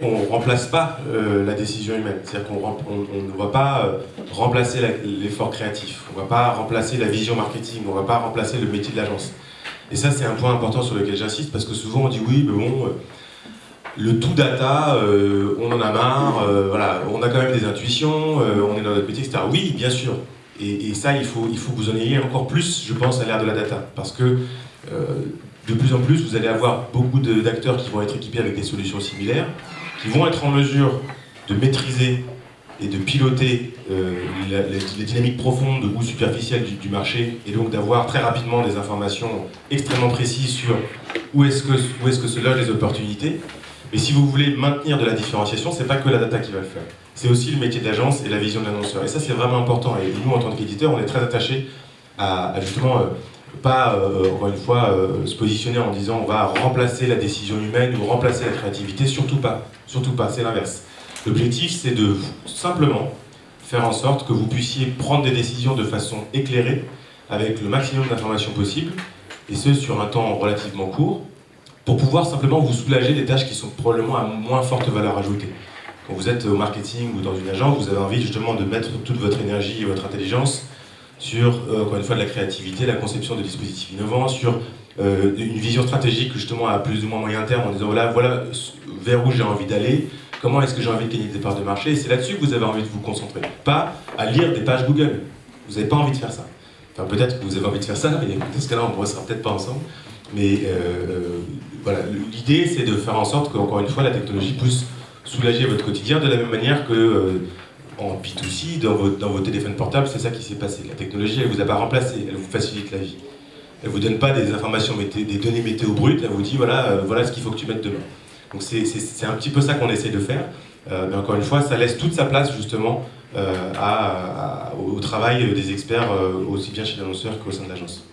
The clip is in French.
On ne remplace pas la décision humaine, c'est-à-dire qu'on ne va pas remplacer l'effort créatif, on ne va pas remplacer la vision marketing, on ne va pas remplacer le métier de l'agence. Et ça, c'est un point important sur lequel j'insiste, parce que souvent on dit oui, mais bon, le tout data, on en a marre, voilà, on a quand même des intuitions, on est dans notre métier, etc. Oui, bien sûr, et ça, il faut que vous en ayez encore plus, je pense, à l'ère de la data, parce que de plus en plus, vous allez avoir beaucoup d'acteurs qui vont être équipés avec des solutions similaires, qui vont être en mesure de maîtriser et de piloter les dynamiques profondes ou superficielles du marché, et donc d'avoir très rapidement des informations extrêmement précises sur où est-ce que se logent les opportunités. Mais si vous voulez maintenir de la différenciation, c'est pas que la data qui va le faire. C'est aussi le métier de l'agence et la vision de l'annonceur. Et ça, c'est vraiment important. Et nous, en tant qu'éditeur, on est très attachés à justement pas, encore une fois, se positionner en disant on va remplacer la décision humaine ou remplacer la créativité, surtout pas, c'est l'inverse. L'objectif, c'est de simplement faire en sorte que vous puissiez prendre des décisions de façon éclairée, avec le maximum d'informations possibles, et ce, sur un temps relativement court, pour pouvoir simplement vous soulager des tâches qui sont probablement à moins forte valeur ajoutée. Quand vous êtes au marketing ou dans une agence, vous avez envie justement de mettre toute votre énergie et votre intelligence sur, encore une fois, de la créativité, la conception de dispositifs innovants, sur une vision stratégique justement à plus ou moins moyen terme, en disant voilà vers où j'ai envie d'aller, comment est-ce que j'ai envie de gagner des parts de marché, et c'est là-dessus que vous avez envie de vous concentrer. Pas à lire des pages Google. Vous n'avez pas envie de faire ça. Enfin, peut-être que vous avez envie de faire ça, mais dans ce cas-là, on ne bossera peut-être pas ensemble. Mais voilà, l'idée, c'est de faire en sorte qu'encore une fois, la technologie puisse soulager votre quotidien de la même manière que en B2C, dans vos téléphones portables, c'est ça qui s'est passé. La technologie, elle ne vous a pas remplacé, elle vous facilite la vie. Elle ne vous donne pas des informations, des données météo brutes, elle vous dit voilà ce qu'il faut que tu mettes demain. Donc c'est un petit peu ça qu'on essaie de faire. Mais encore une fois, ça laisse toute sa place justement au travail des experts, aussi bien chez l'annonceur qu'au sein de l'agence.